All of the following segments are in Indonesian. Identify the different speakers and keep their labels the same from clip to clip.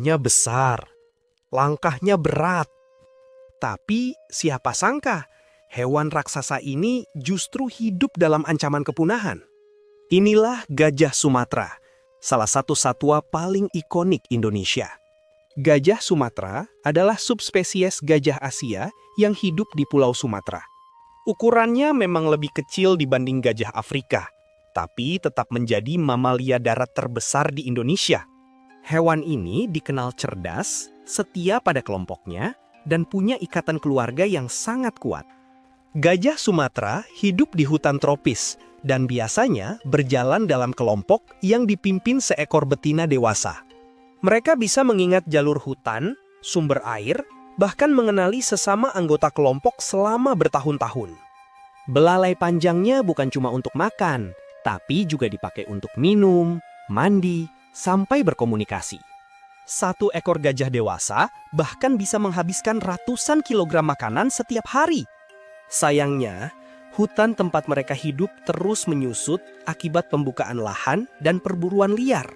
Speaker 1: Besar, langkahnya berat. Tapi siapa sangka hewan raksasa ini justru hidup dalam ancaman kepunahan. Inilah gajah Sumatera, salah satu satwa paling ikonik Indonesia. Gajah Sumatera adalah subspesies gajah Asia yang hidup di Pulau Sumatera. Ukurannya memang lebih kecil dibanding gajah Afrika, tapi tetap menjadi mamalia darat terbesar di Indonesia. Hewan ini dikenal cerdas, setia pada kelompoknya, dan punya ikatan keluarga yang sangat kuat. Gajah Sumatera hidup di hutan tropis dan biasanya berjalan dalam kelompok yang dipimpin seekor betina dewasa. Mereka bisa mengingat jalur hutan, sumber air, bahkan mengenali sesama anggota kelompok selama bertahun-tahun. Belalai panjangnya bukan cuma untuk makan, tapi juga dipakai untuk minum, mandi, sampai berkomunikasi. Satu ekor gajah dewasa bahkan bisa menghabiskan ratusan kilogram makanan setiap hari. Sayangnya, hutan tempat mereka hidup terus menyusut akibat pembukaan lahan dan perburuan liar.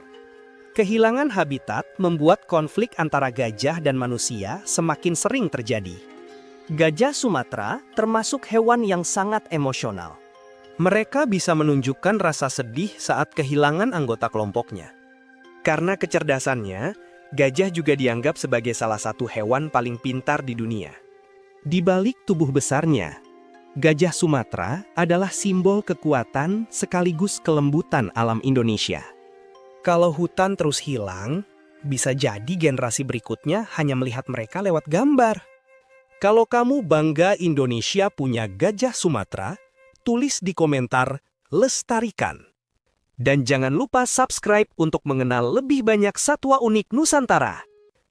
Speaker 1: Kehilangan habitat membuat konflik antara gajah dan manusia semakin sering terjadi. Gajah Sumatera termasuk hewan yang sangat emosional. Mereka bisa menunjukkan rasa sedih saat kehilangan anggota kelompoknya. Karena kecerdasannya, gajah juga dianggap sebagai salah satu hewan paling pintar di dunia. Di balik tubuh besarnya, gajah Sumatera adalah simbol kekuatan sekaligus kelembutan alam Indonesia. Kalau hutan terus hilang, bisa jadi generasi berikutnya hanya melihat mereka lewat gambar. Kalau kamu bangga Indonesia punya gajah Sumatera, tulis di komentar "lestarikan". Dan jangan lupa subscribe untuk mengenal lebih banyak satwa unik Nusantara.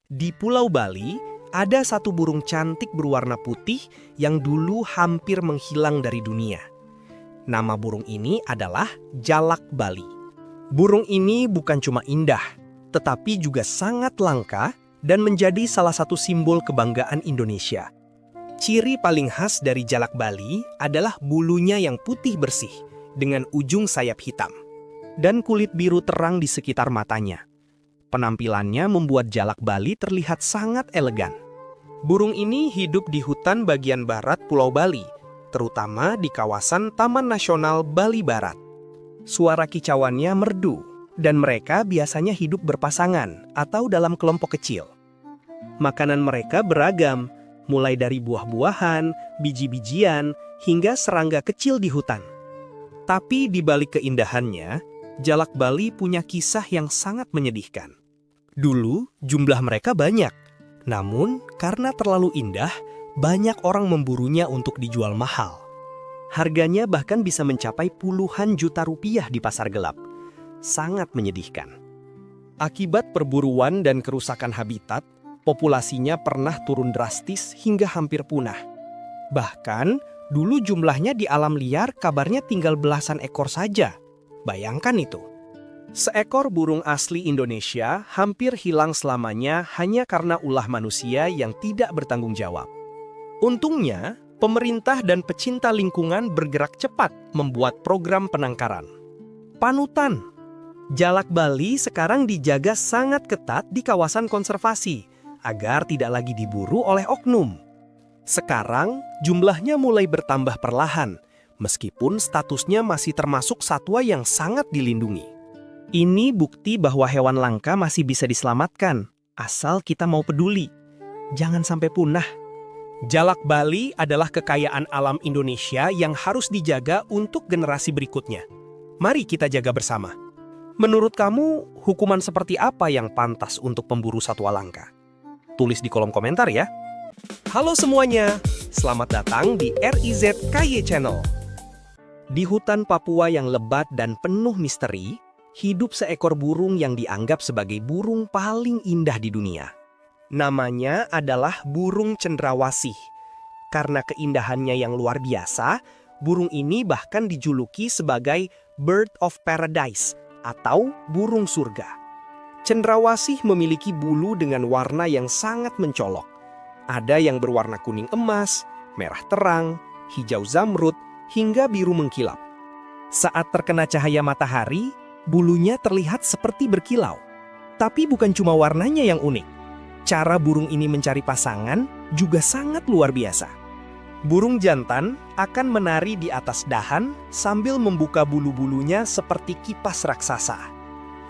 Speaker 1: Di Pulau Bali, ada satu burung cantik berwarna putih yang dulu hampir menghilang dari dunia. Nama burung ini adalah jalak Bali. Burung ini bukan cuma indah, tetapi juga sangat langka dan menjadi salah satu simbol kebanggaan Indonesia. Ciri paling khas dari jalak Bali adalah bulunya yang putih bersih dengan ujung sayap hitam dan kulit biru terang di sekitar matanya. Penampilannya membuat jalak Bali terlihat sangat elegan. Burung ini hidup di hutan bagian barat Pulau Bali, terutama di kawasan Taman Nasional Bali Barat. Suara kicauannya merdu, dan mereka biasanya hidup berpasangan atau dalam kelompok kecil. Makanan mereka beragam, mulai dari buah-buahan, biji-bijian, hingga serangga kecil di hutan. Tapi di balik keindahannya, jalak Bali punya kisah yang sangat menyedihkan. Dulu jumlah mereka banyak, namun karena terlalu indah, banyak orang memburunya untuk dijual mahal. Harganya bahkan bisa mencapai puluhan juta rupiah di pasar gelap. Sangat menyedihkan. Akibat perburuan dan kerusakan habitat, populasinya pernah turun drastis hingga hampir punah. Bahkan, dulu jumlahnya di alam liar kabarnya tinggal belasan ekor saja. Bayangkan itu. Seekor burung asli Indonesia hampir hilang selamanya hanya karena ulah manusia yang tidak bertanggung jawab. Untungnya, pemerintah dan pecinta lingkungan bergerak cepat membuat program penangkaran. Panutan. Jalak Bali sekarang dijaga sangat ketat di kawasan konservasi agar tidak lagi diburu oleh oknum. Sekarang, jumlahnya mulai bertambah perlahan, meskipun statusnya masih termasuk satwa yang sangat dilindungi. Ini bukti bahwa hewan langka masih bisa diselamatkan, asal kita mau peduli. Jangan sampai punah. Jalak Bali adalah kekayaan alam Indonesia yang harus dijaga untuk generasi berikutnya. Mari kita jaga bersama. Menurut kamu, hukuman seperti apa yang pantas untuk pemburu satwa langka? Tulis di kolom komentar ya. Halo semuanya, selamat datang di RIZKY Channel. Di hutan Papua yang lebat dan penuh misteri, hidup seekor burung yang dianggap sebagai burung paling indah di dunia. Namanya adalah burung cendrawasih. Karena keindahannya yang luar biasa, burung ini bahkan dijuluki sebagai Bird of Paradise atau burung surga. Cendrawasih memiliki bulu dengan warna yang sangat mencolok. Ada yang berwarna kuning emas, merah terang, hijau zamrud, hingga biru mengkilap. Saat terkena cahaya matahari, bulunya terlihat seperti berkilau. Tapi bukan cuma warnanya yang unik. Cara burung ini mencari pasangan juga sangat luar biasa. Burung jantan akan menari di atas dahan sambil membuka bulu-bulunya seperti kipas raksasa.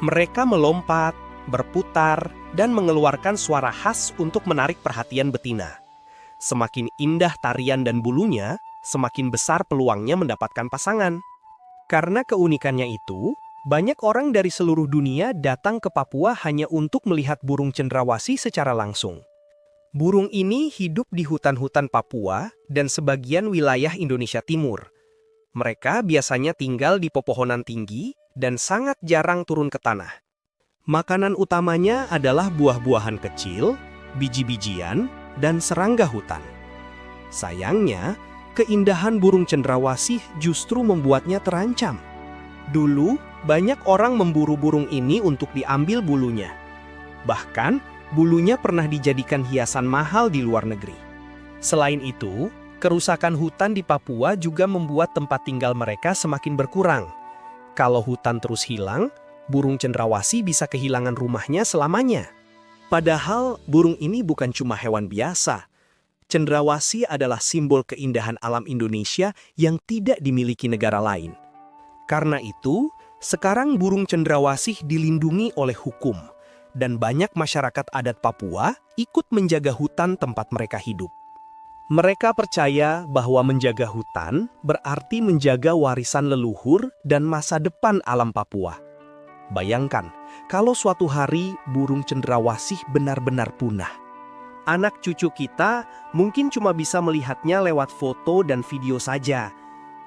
Speaker 1: Mereka melompat, berputar, dan mengeluarkan suara khas untuk menarik perhatian betina. Semakin indah tarian dan bulunya, semakin besar peluangnya mendapatkan pasangan. Karena keunikannya itu, banyak orang dari seluruh dunia datang ke Papua hanya untuk melihat burung cendrawasih secara langsung. Burung ini hidup di hutan-hutan Papua dan sebagian wilayah Indonesia Timur. Mereka biasanya tinggal di pepohonan tinggi dan sangat jarang turun ke tanah. Makanan utamanya adalah buah-buahan kecil, biji-bijian, dan serangga hutan. Sayangnya, keindahan burung cendrawasih justru membuatnya terancam. Dulu, banyak orang memburu burung ini untuk diambil bulunya. Bahkan, bulunya pernah dijadikan hiasan mahal di luar negeri. Selain itu, kerusakan hutan di Papua juga membuat tempat tinggal mereka semakin berkurang. Kalau hutan terus hilang, burung cendrawasih bisa kehilangan rumahnya selamanya. Padahal, burung ini bukan cuma hewan biasa. Cendrawasih adalah simbol keindahan alam Indonesia yang tidak dimiliki negara lain. Karena itu, sekarang burung cendrawasih dilindungi oleh hukum, dan banyak masyarakat adat Papua ikut menjaga hutan tempat mereka hidup. Mereka percaya bahwa menjaga hutan berarti menjaga warisan leluhur dan masa depan alam Papua. Bayangkan, kalau suatu hari burung cendrawasih benar-benar punah. Anak cucu kita mungkin cuma bisa melihatnya lewat foto dan video saja.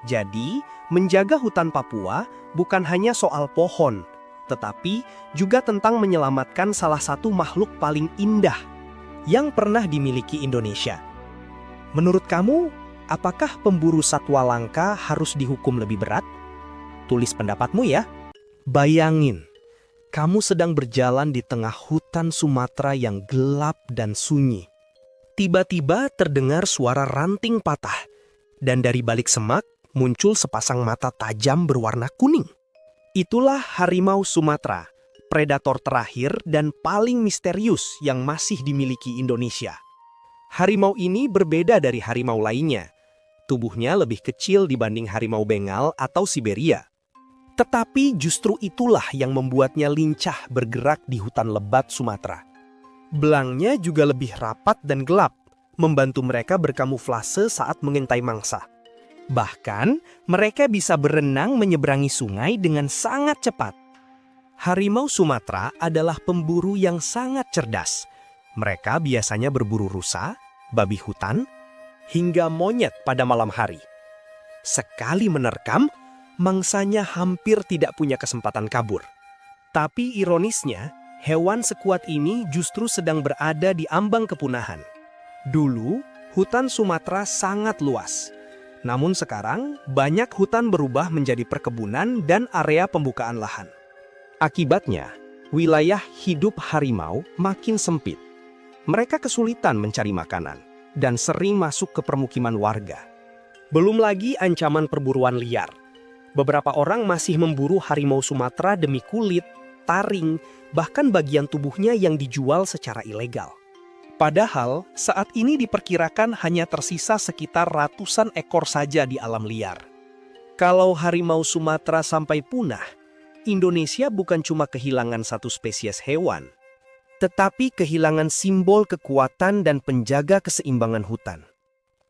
Speaker 1: Jadi, menjaga hutan Papua bukan hanya soal pohon, tetapi juga tentang menyelamatkan salah satu makhluk paling indah yang pernah dimiliki Indonesia. Menurut kamu, apakah pemburu satwa langka harus dihukum lebih berat? Tulis pendapatmu ya. Bayangin, kamu sedang berjalan di tengah hutan Sumatera yang gelap dan sunyi. Tiba-tiba terdengar suara ranting patah, dan dari balik semak muncul sepasang mata tajam berwarna kuning. Itulah harimau Sumatera, predator terakhir dan paling misterius yang masih dimiliki Indonesia. Harimau ini berbeda dari harimau lainnya. Tubuhnya lebih kecil dibanding harimau Bengal atau Siberia. Tetapi justru itulah yang membuatnya lincah bergerak di hutan lebat Sumatera. Belangnya juga lebih rapat dan gelap, membantu mereka berkamuflase saat mengintai mangsa. Bahkan, mereka bisa berenang menyeberangi sungai dengan sangat cepat. Harimau Sumatera adalah pemburu yang sangat cerdas. Mereka biasanya berburu rusa, babi hutan, hingga monyet pada malam hari. Sekali menerkam, mangsanya hampir tidak punya kesempatan kabur. Tapi ironisnya, hewan sekuat ini justru sedang berada di ambang kepunahan. Dulu, hutan Sumatera sangat luas. Namun sekarang, banyak hutan berubah menjadi perkebunan dan area pembukaan lahan. Akibatnya, wilayah hidup harimau makin sempit. Mereka kesulitan mencari makanan dan sering masuk ke permukiman warga. Belum lagi ancaman perburuan liar. Beberapa orang masih memburu harimau Sumatera demi kulit, taring, bahkan bagian tubuhnya yang dijual secara ilegal. Padahal, saat ini diperkirakan hanya tersisa sekitar ratusan ekor saja di alam liar. Kalau harimau Sumatera sampai punah, Indonesia bukan cuma kehilangan satu spesies hewan, tetapi kehilangan simbol kekuatan dan penjaga keseimbangan hutan.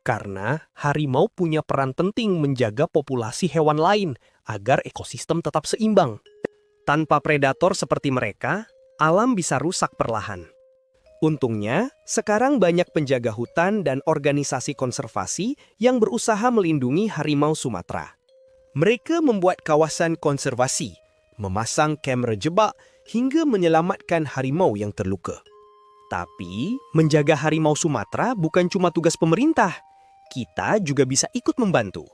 Speaker 1: Karena harimau punya peran penting menjaga populasi hewan lain agar ekosistem tetap seimbang. Tanpa predator seperti mereka, alam bisa rusak perlahan. Untungnya, sekarang banyak penjaga hutan dan organisasi konservasi yang berusaha melindungi harimau Sumatera. Mereka membuat kawasan konservasi, memasang kamera jebak, hingga menyelamatkan harimau yang terluka. Tapi, menjaga harimau Sumatera bukan cuma tugas pemerintah. Kita juga bisa ikut membantu.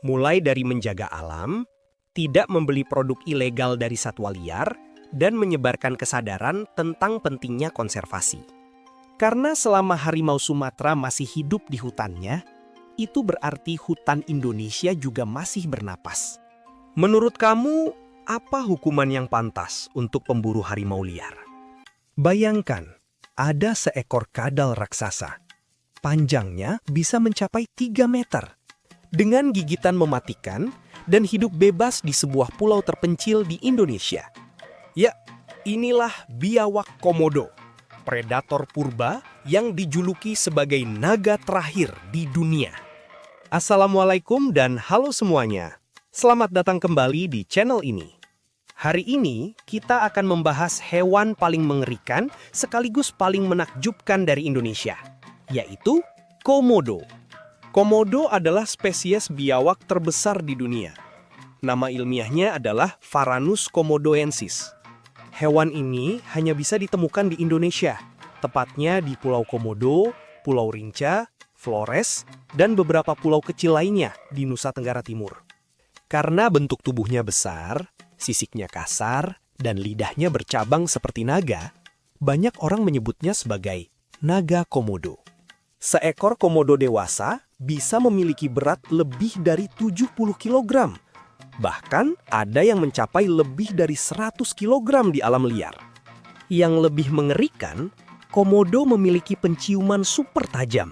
Speaker 1: Mulai dari menjaga alam, tidak membeli produk ilegal dari satwa liar, dan menyebarkan kesadaran tentang pentingnya konservasi. Karena selama harimau Sumatera masih hidup di hutannya, itu berarti hutan Indonesia juga masih bernapas. Menurut kamu, apa hukuman yang pantas untuk pemburu harimau liar? Bayangkan, ada seekor kadal raksasa. Panjangnya bisa mencapai 3 meter. Dengan gigitan mematikan dan hidup bebas di sebuah pulau terpencil di Indonesia. Ya, inilah biawak Komodo, predator purba yang dijuluki sebagai naga terakhir di dunia. Assalamualaikum dan halo semuanya. Selamat datang kembali di channel ini. Hari ini kita akan membahas hewan paling mengerikan sekaligus paling menakjubkan dari Indonesia, yaitu Komodo. Komodo adalah spesies biawak terbesar di dunia. Nama ilmiahnya adalah Varanus komodoensis. Hewan ini hanya bisa ditemukan di Indonesia, tepatnya di Pulau Komodo, Pulau Rinca, Flores, dan beberapa pulau kecil lainnya di Nusa Tenggara Timur. Karena bentuk tubuhnya besar, sisiknya kasar, dan lidahnya bercabang seperti naga, banyak orang menyebutnya sebagai naga Komodo. Seekor komodo dewasa bisa memiliki berat lebih dari 70 kg. Bahkan ada yang mencapai lebih dari 100 kg di alam liar. Yang lebih mengerikan, komodo memiliki penciuman super tajam.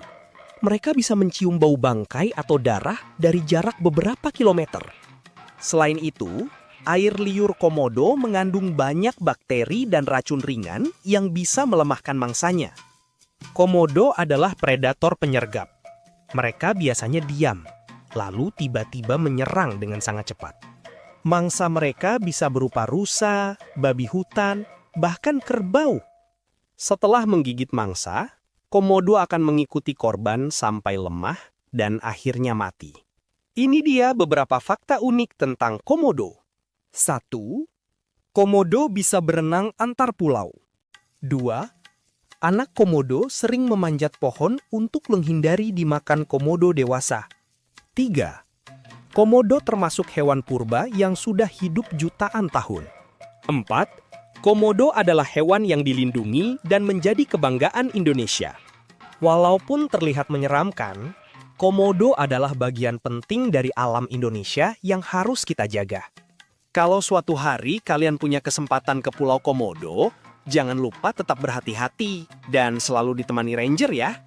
Speaker 1: Mereka bisa mencium bau bangkai atau darah dari jarak beberapa kilometer. Selain itu, air liur komodo mengandung banyak bakteri dan racun ringan yang bisa melemahkan mangsanya. Komodo adalah predator penyergap. Mereka biasanya diam, lalu tiba-tiba menyerang dengan sangat cepat. Mangsa mereka bisa berupa rusa, babi hutan, bahkan kerbau. Setelah menggigit mangsa, komodo akan mengikuti korban sampai lemah dan akhirnya mati. Ini dia beberapa fakta unik tentang komodo. 1. Komodo bisa berenang antar pulau. 2. Anak komodo sering memanjat pohon untuk menghindari dimakan komodo dewasa. 3. Komodo termasuk hewan purba yang sudah hidup jutaan tahun. 4. Komodo adalah hewan yang dilindungi dan menjadi kebanggaan Indonesia. Walaupun terlihat menyeramkan, komodo adalah bagian penting dari alam Indonesia yang harus kita jaga. Kalau suatu hari kalian punya kesempatan ke Pulau Komodo, jangan lupa tetap berhati-hati dan selalu ditemani ranger ya.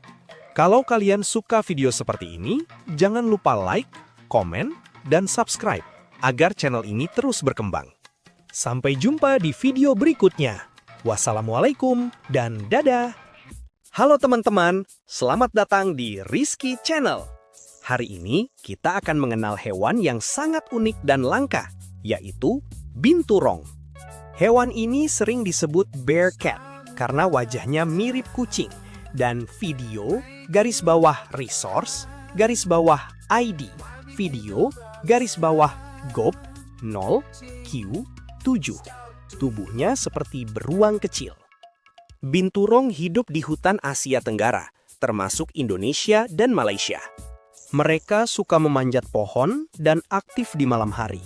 Speaker 1: Kalau kalian suka video seperti ini, jangan lupa like, komen, dan subscribe agar channel ini terus berkembang. Sampai jumpa di video berikutnya. Wassalamualaikum dan dadah. Halo teman-teman, selamat datang di Rizky Channel. Hari ini kita akan mengenal hewan yang sangat unik dan langka, yaitu binturong. Hewan ini sering disebut bear cat karena wajahnya mirip kucing dan video garis bawah resource garis bawah ID video garis bawah GOP 0 Q7. Tubuhnya seperti beruang kecil. Binturong hidup di hutan Asia Tenggara, termasuk Indonesia dan Malaysia. Mereka suka memanjat pohon dan aktif di malam hari.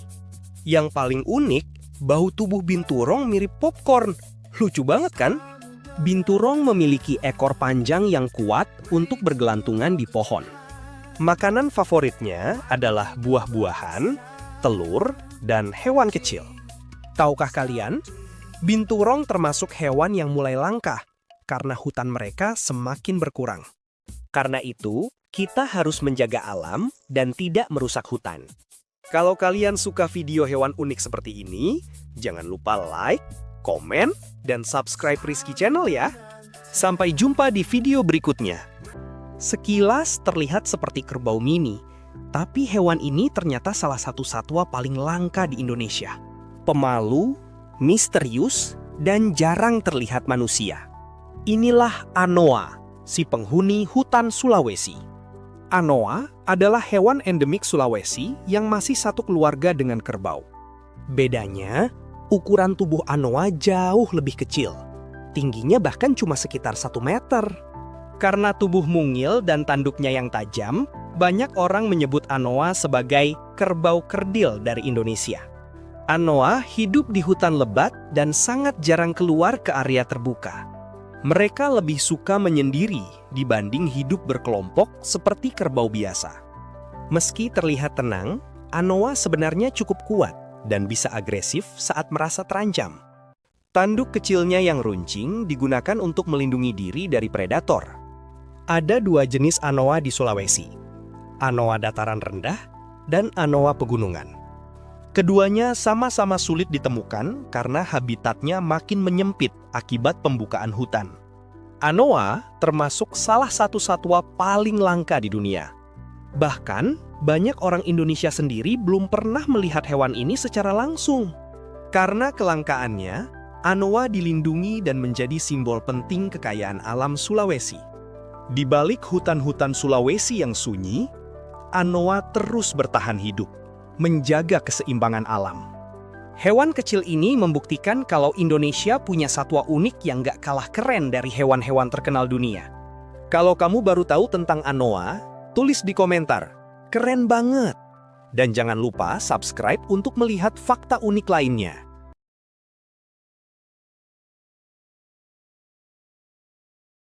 Speaker 1: Yang paling unik, bau tubuh binturong mirip popcorn. Lucu banget kan? Binturong memiliki ekor panjang yang kuat untuk bergelantungan di pohon. Makanan favoritnya adalah buah-buahan, telur, dan hewan kecil. Tahukah kalian? Binturong termasuk hewan yang mulai langka karena hutan mereka semakin berkurang. Karena itu, kita harus menjaga alam dan tidak merusak hutan. Kalau kalian suka video hewan unik seperti ini, jangan lupa like, komen, dan subscribe Rizky Channel ya. Sampai jumpa di video berikutnya. Sekilas terlihat seperti kerbau mini, tapi hewan ini ternyata salah satu satwa paling langka di Indonesia. Pemalu, misterius, dan jarang terlihat manusia. Inilah anoa, si penghuni hutan Sulawesi. Anoa adalah hewan endemik Sulawesi yang masih satu keluarga dengan kerbau. Bedanya, ukuran tubuh anoa jauh lebih kecil. Tingginya bahkan cuma sekitar 1 meter. Karena tubuh mungil dan tanduknya yang tajam, banyak orang menyebut anoa sebagai kerbau kerdil dari Indonesia. Anoa hidup di hutan lebat dan sangat jarang keluar ke area terbuka. Mereka lebih suka menyendiri dibanding hidup berkelompok seperti kerbau biasa. Meski terlihat tenang, anoa sebenarnya cukup kuat dan bisa agresif saat merasa terancam. Tanduk kecilnya yang runcing digunakan untuk melindungi diri dari predator. Ada dua jenis anoa di Sulawesi, anoa dataran rendah dan anoa pegunungan. Keduanya sama-sama sulit ditemukan karena habitatnya makin menyempit akibat pembukaan hutan. Anoa termasuk salah satu satwa paling langka di dunia. Bahkan, banyak orang Indonesia sendiri belum pernah melihat hewan ini secara langsung. Karena kelangkaannya, anoa dilindungi dan menjadi simbol penting kekayaan alam Sulawesi. Di balik hutan-hutan Sulawesi yang sunyi, anoa terus bertahan hidup, menjaga keseimbangan alam. Hewan kecil ini membuktikan kalau Indonesia punya satwa unik yang gak kalah keren dari hewan-hewan terkenal dunia. Kalau kamu baru tahu tentang anoa, tulis di komentar, keren banget! Dan jangan lupa subscribe untuk melihat fakta unik lainnya.